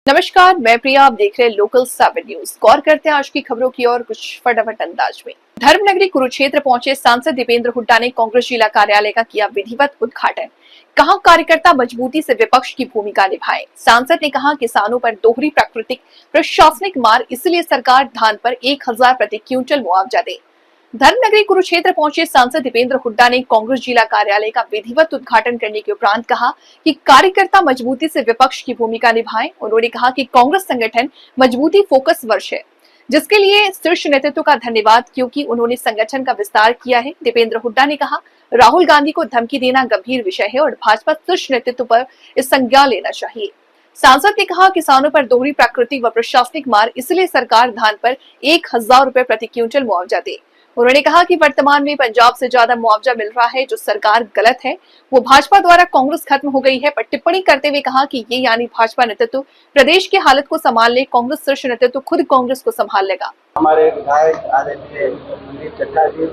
नमस्कार, मैं प्रिया। आप देख रहे हैं लोकल 7 न्यूज। गौर करते हैं आज की खबरों की और कुछ फटाफट अंदाज में। धर्मनगरी कुरुक्षेत्र पहुंचे सांसद दीपेंद्र हुड्डा ने कांग्रेस जिला कार्यालय का किया विधिवत उद्घाटन। कहा, कार्यकर्ता मजबूती से विपक्ष की भूमिका निभाए। सांसद ने कहा, किसानों पर दोहरी प्राकृतिक प्रशासनिक मार, इसलिए सरकार धान पर 1000 प्रति क्विंटल मुआवजा दे। धर्मनगरी कुरुक्षेत्र पहुंचे सांसद दीपेंद्र हुड्डा ने कांग्रेस जिला कार्यालय का विधिवत उद्घाटन करने के उपरांत कहा कि कार्यकर्ता मजबूती से विपक्ष की भूमिका निभाएं। उन्होंने कहा कि कांग्रेस संगठन मजबूती फोकस वर्ष है, जिसके लिए शीर्ष नेतृत्व का धन्यवाद, क्योंकि उन्होंने संगठन का विस्तार किया है। दीपेंद्र हुड्डा ने कहा, राहुल गांधी को धमकी देना गंभीर विषय है और भाजपा शीर्ष नेतृत्व पर इस संज्ञान लेना चाहिए। सांसद ने कहा, किसानों पर दोहरी प्राकृतिक व प्रशासनिक मार, इसलिए सरकार धान पर 1000 रुपए प्रति क्विंटल मुआवजा दे। उन्होंने कहा कि वर्तमान में पंजाब से ज्यादा मुआवजा मिल रहा है, जो सरकार गलत है। वो भाजपा द्वारा कांग्रेस खत्म हो गई है, पर टिप्पणी करते हुए कहा कि ये यानी भाजपा नेतृत्व प्रदेश की हालत को संभाल ले, कांग्रेस शीर्ष नेतृत्व खुद कांग्रेस को संभाल लेगा। हमारे विधायक आदरणीय मनदीप चड्ढा जी,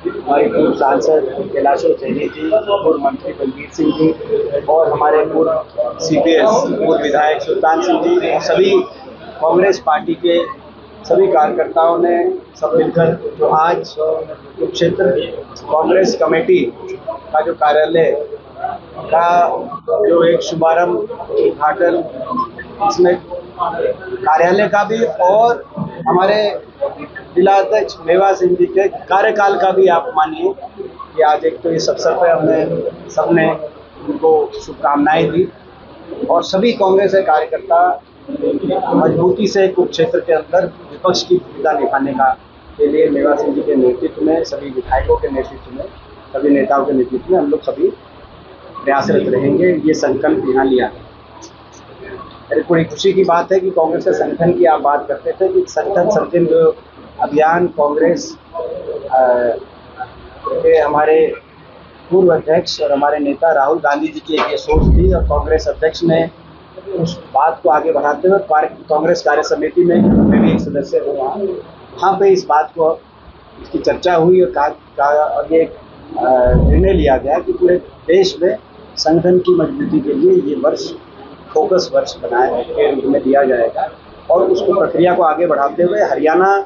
हमारे पूर्व सांसद कैलाशो चैनी जी, पूर्व मंत्री बलबीर सिंह जी और हमारे पूर्व सीपीएस पूर्व विधायक सुल्तान सिंह जी, सभी कांग्रेस पार्टी के सभी कार्यकर्ताओं ने सब मिलकर जो आज कुरुक्षेत्र कांग्रेस कमेटी का जो कार्यालय का जो एक शुभारंभ उद्घाटन, इसमें कार्यालय का भी और हमारे जिला अध्यक्ष मेवा सिंह जी के कार्यकाल का भी आप मानिए कि आज एक तो इस अवसर पर हमने सबने उनको शुभकामनाएं दी और सभी कांग्रेस के कार्यकर्ता मजबूती से कुरुक्षेत्र के अंदर विपक्ष की भूमिका निभाने का के लिए मेवा सिंह जी के नेतृत्व में, सभी विधायकों के नेतृत्व में, सभी नेताओं के नेतृत्व में हम लोग सभी प्रयासरत रहेंगे। ये संकल्प यहाँ लिया है। मेरी पूरी खुशी की बात है कि कांग्रेस के संगठन की आप बात करते थे कि संगठन सर्जन जो अभियान कांग्रेस के हमारे पूर्व अध्यक्ष और हमारे नेता राहुल गांधी जी की एक सोच थी और कांग्रेस अध्यक्ष ने उस बात को आगे बढ़ाते हुए कांग्रेस कार्य समिति में मैं भी एक सदस्य हूँ, वहाँ पे इस बात को इसकी चर्चा हुई और कहा और ये निर्णय लिया गया कि पूरे देश में संगठन की मजबूती के लिए ये वर्ष फोकस वर्ष बनाए के रूप में दिया जाएगा और उसको प्रक्रिया को आगे बढ़ाते हुए हरियाणा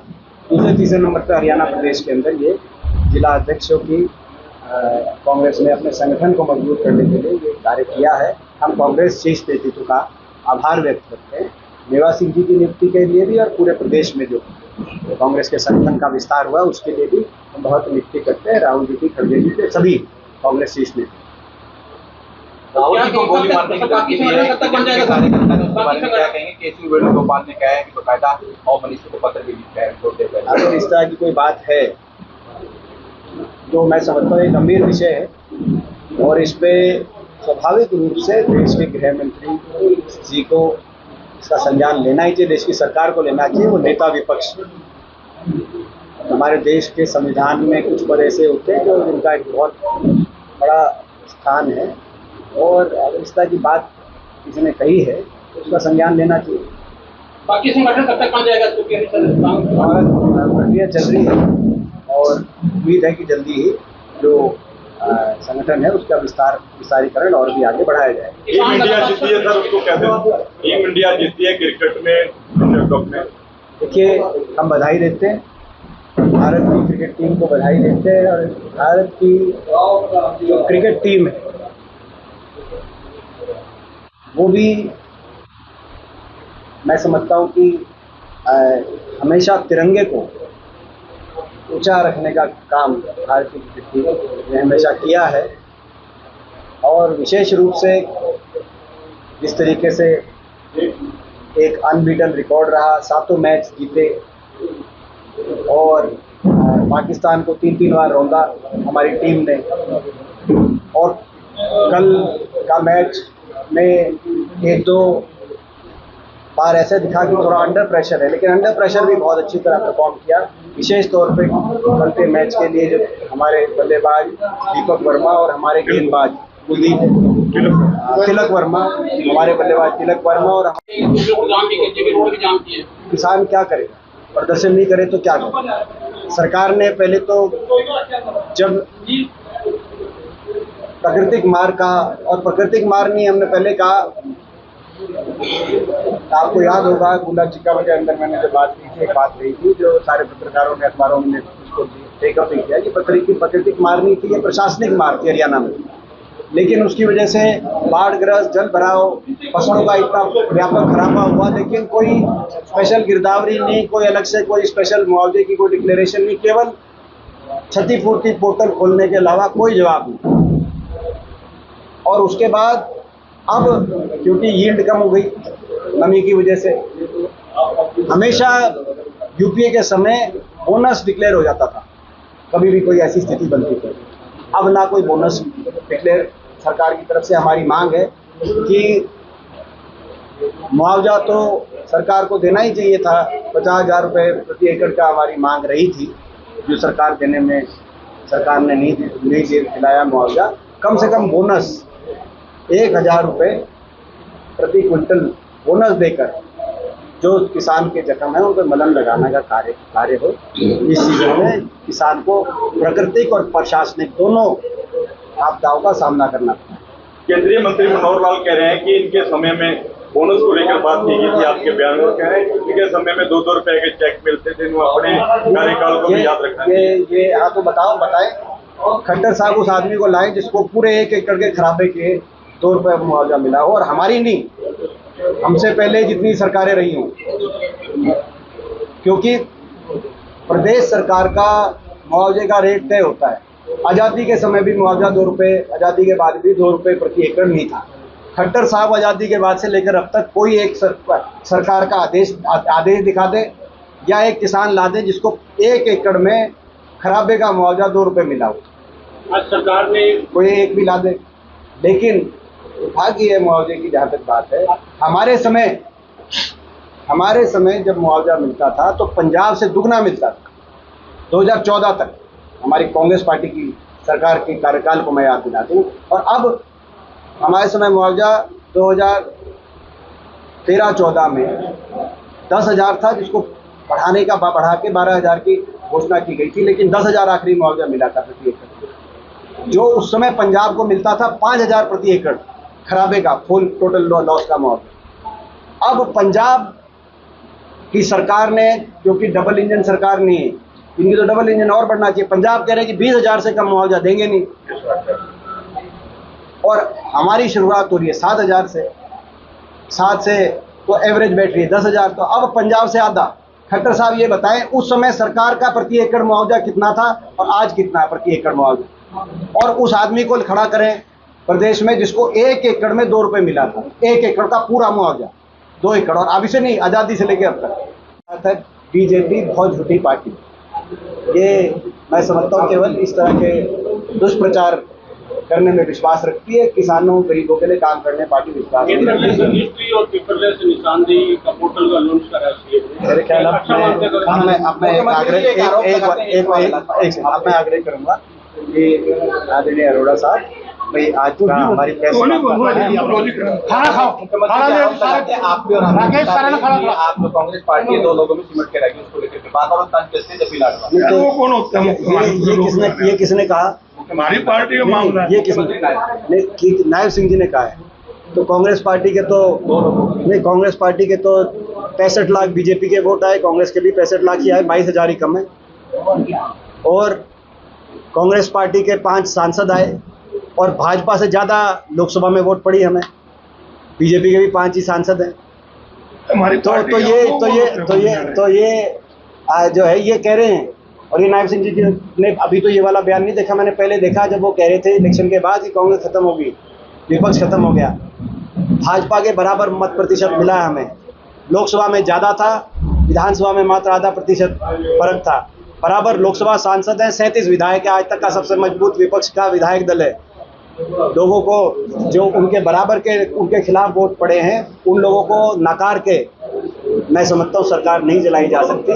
तीसरे नंबर पर हरियाणा प्रदेश के अंदर ये जिला अध्यक्षों की कांग्रेस ने अपने संगठन को मजबूत करने के लिए ये कार्य किया है। हम कांग्रेस शीर्ष नेतृत्व का आभार व्यक्त करते हैं मेवा सिंह जी की नियुक्ति के लिए भी और पूरे प्रदेश में जो कांग्रेस के संगठन का विस्तार हुआ उसके लिए भी हम बहुत नियुक्ति करते हैं। राहुल जी की, खड़गे जी के, सभी कांग्रेस शीर्ष नेतृत्व। राहुल जी को गोली मारने की धमकी दी है, कार्यकर्ता ने उसके बारे में क्या कहेंगे? केशव वेणुगोपाल ने कहा है कि बकायदा और मनीष को पत्र भी लिखा है छोड़ते हुए। अगर इस तरह की कोई बात है तो मैं समझता हूँ एक गंभीर विषय है और इस पे स्वाभाविक रूप से देश के गृह मंत्री जी को इसका संज्ञान लेना ही चाहिए, देश की सरकार को लेना चाहिए। वो नेता विपक्ष हमारे देश के संविधान में कुछ पद ऐसे होते हैं जो जिनका एक बहुत बड़ा स्थान है और अगर इस तरह की बात किसी ने कही है तो उसका संज्ञान लेना चाहिए। बाकी संगठन कब तक बन जाएगा? प्रक्रिया चल रही है और उम्मीद है कि जल्दी ही जो संगठन है उसका विस्तारीकरण और भी आगे बढ़ाया जाए। टीम इंडिया जीती है सर, उसको कहते हैं टीम इंडिया जीती है क्रिकेट में, विश्व कप में। देखिए, हम बधाई देते हैं, भारत की क्रिकेट टीम को बधाई देते हैं और भारत की जो क्रिकेट टीम है वो भी मैं समझता हूँ कि हमेशा तिरंगे को ऊंचा रखने का काम भारतीय क्रिकेट टीम ने हमेशा किया है और विशेष रूप से जिस तरीके से एक अनबीटन रिकॉर्ड रहा, 7 मैच जीते और पाकिस्तान को 3 बार रौंदा हमारी टीम ने और कल का मैच में 1-2 बार ऐसे दिखा कि थोड़ा अंडर प्रेशर है, लेकिन अंडर प्रेशर भी बहुत अच्छी तरह परफॉर्म किया। विशेष तौर पे कल के मैच के लिए जो हमारे बल्लेबाज दीपक वर्मा और हमारे गेंदबाज कुलदीप तिलक वर्मा, हमारे बल्लेबाज तिलक वर्मा और किसान क्या करेगा? प्रदर्शन नहीं करे तो क्या करे? सरकार ने पहले तो जब प्राकृतिक मार का और प्राकृतिक मार नहीं, हमने पहले कहा आपको याद होगा गुला चिकावा के अंदर मैंने जो बात की थी, एक बात रही थी जो सारे पत्रकारों ने अखबारों में उसको टेकअप नहीं किया कि प्राकृतिक मार नहीं थी, ये प्रशासनिक मार थी हरियाणा में। लेकिन उसकी वजह से बाढ़ग्रस्त, जल भराव, फसलों का इतना व्यापक खराबा हुआ, लेकिन कोई स्पेशल गिरदावरी नहीं, कोई अलग से कोई स्पेशल मुआवजे की कोई डिक्लेरेशन नहीं, केवल क्षतिपूर्ति पोर्टल खोलने के अलावा कोई जवाब नहीं। और उसके बाद अब क्योंकि यील्ड कम हो गई नमी की वजह से, हमेशा यूपीए के समय बोनस डिक्लेयर हो जाता था, कभी भी कोई ऐसी स्थिति बनती थी। अब ना कोई बोनस डिक्लेयर, सरकार की तरफ से हमारी मांग है कि मुआवजा तो सरकार को देना ही चाहिए था, 50,000 रुपये प्रति एकड़ का हमारी मांग रही थी, जो सरकार देने में सरकार ने नहीं दिलाया मुआवजा। कम से कम बोनस 1,000 रुपये प्रति क्विंटल बोनस देकर जो किसान के जख्म है उन पर मलहम लगाने का कार्य हो। इस चीज़ों में किसान को प्राकृतिक और प्रशासनिक दोनों आपदाओं का सामना करना पड़ा। केंद्रीय मंत्री मनोहर लाल कह रहे हैं कि इनके समय में बोनस को लेकर बात की गई थी, आपके बयान में कह रहे हैं कि इनके समय में 2-2 रुपए के चेक मिलते थे, वो अपने कार्यकाल को भी याद रखना है। ये हाँ, तो बताएं खट्टर साहब उस आदमी को लाए जिसको पूरे 1 एकड़ के खराबे के 2 रुपये मुआवजा मिला हो, और हमारी नहीं, हमसे पहले जितनी सरकारें रही हों, क्योंकि प्रदेश सरकार का मुआवजे का रेट तय होता है। आज़ादी के समय भी मुआवजा 2 रुपये, आज़ादी के बाद भी 2 रुपये प्रति एकड़ नहीं था। खट्टर साहब आज़ादी के बाद से लेकर अब तक कोई एक सरकार का आदेश दिखा दे या एक किसान ला दे जिसको 1 एकड़ में खराबे का मुआवजा 2 रुपये मिला हो। आज सरकार ने कोई एक भी ला दे। लेकिन दुर्भाग्य है मुआवजे की, जहाँ तक बात है, हमारे समय जब मुआवजा मिलता था तो पंजाब से दुगना मिलता था। 2014 तक हमारी कांग्रेस पार्टी की सरकार के कार्यकाल को मैं याद दिला दूँ। और अब हमारे समय मुआवजा 2013-14 में 10,000 था, जिसको बढ़ा के 12,000 की घोषणा की गई थी, लेकिन 10,000 आखिरी मुआवजा मिला था प्रति एकड़। जो उस समय पंजाब को मिलता था 5,000 प्रति एकड़ खराबे का फुल टोटल लॉस का मुआवजा। अब पंजाब की सरकार ने, क्योंकि डबल इंजन सरकार नहीं है, इनकी तो डबल इंजन और बढ़ना चाहिए, पंजाब कह रहे हैं कि 20,000 से कम मुआवजा देंगे नहीं, और हमारी शुरुआत हो रही है 7,000 से, 7 से तो एवरेज बैठ रही है 10,000। तो अब पंजाब से आधा। खट्टर साहब ये बताएं उस समय सरकार का प्रति एकड़ मुआवजा कितना था और आज कितना है प्रति एकड़ मुआवजा, और उस आदमी को खड़ा करें प्रदेश में जिसको 1 एकड़ में 2 रुपये मिला था, 1 एकड़ का पूरा मुआवजा 2 एकड़, और अभी से नहीं, आज़ादी से लेकर अब तक। बीजेपी बहुत झूठी पार्टी, ये मैं समझता हूँ केवल इस तरह के दुष्प्रचार करने में विश्वास रखती है, किसानों गरीबों के लिए काम करने पार्टी विश्वास नहीं रखती है। रजिस्ट्री और पेपरलेस निशानदेही का पोर्टल का लॉन्च करा है। मेरे ख्याल मैं आग्रह करूंगा कि आदरणीय अरोड़ा साहब भाई, आज का हमारी प्रेस आप जो कांग्रेस पार्टी है 2 लोगों में सिमट के रहेगी, उसको लेकर बात और ये किसने कहा? हमारी पार्टी का मामला है। ये किसने? नायब सिंह जी ने कहा है। तो कांग्रेस पार्टी के तो नहीं, कांग्रेस पार्टी के तो 65 लाख बीजेपी के वोट आए, कांग्रेस के भी 65 लाख ही आए, 22,000 ही कम है। और कांग्रेस पार्टी के 5 सांसद आए, और भाजपा से ज़्यादा लोकसभा में वोट पड़ी हमें, बीजेपी के भी 5 ही सांसद हैं। तो ये जो है ये कह रहे हैं। और ये नायब सिंह जी ने अभी तो ये वाला बयान नहीं देखा, मैंने पहले देखा जब वो कह रहे थे इलेक्शन के बाद कि कांग्रेस खत्म होगी, विपक्ष खत्म हो गया। भाजपा के बराबर मत प्रतिशत मिला है हमें, लोकसभा में ज़्यादा था, विधानसभा में मात्र आधा प्रतिशत फर्क था। बराबर लोकसभा सांसद हैं, 37 विधायक है, आज तक का सबसे मजबूत विपक्ष का विधायक दल है। लोगों को जो उनके बराबर के उनके खिलाफ वोट पड़े हैं, उन लोगों को नकार के मैं समझता हूँ सरकार नहीं चलाई जा सकती।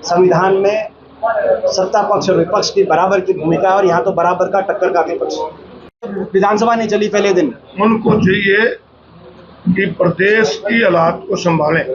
संविधान में सत्ता पक्ष और विपक्ष की बराबर की भूमिका है, और यहाँ तो बराबर का टक्कर का विपक्ष। विधानसभा नहीं चली पहले दिन। उनको चाहिए कि प्रदेश की हालात को संभालें,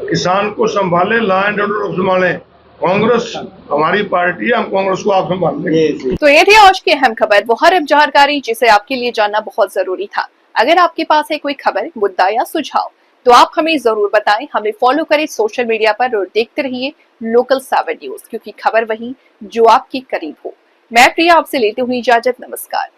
किसान को संभालें, लॉ एंड ऑर्डर को संभालें। कांग्रेस हमारी पार्टी है, हम कांग्रेस को आप संभालेंगे। तो ये थी आज की अहम खबर, वो हर जानकारी जिसे आपके लिए जानना बहुत जरूरी था। अगर आपके पास है कोई खबर, मुद्दा या सुझाव, तो आप हमें जरूर बताएं, हमें फॉलो करें सोशल मीडिया पर और देखते रहिए लोकल 7 न्यूज, क्योंकि खबर वही जो आपके करीब हो। मैं प्रिया आपसे लेती हुई इजाजत, नमस्कार।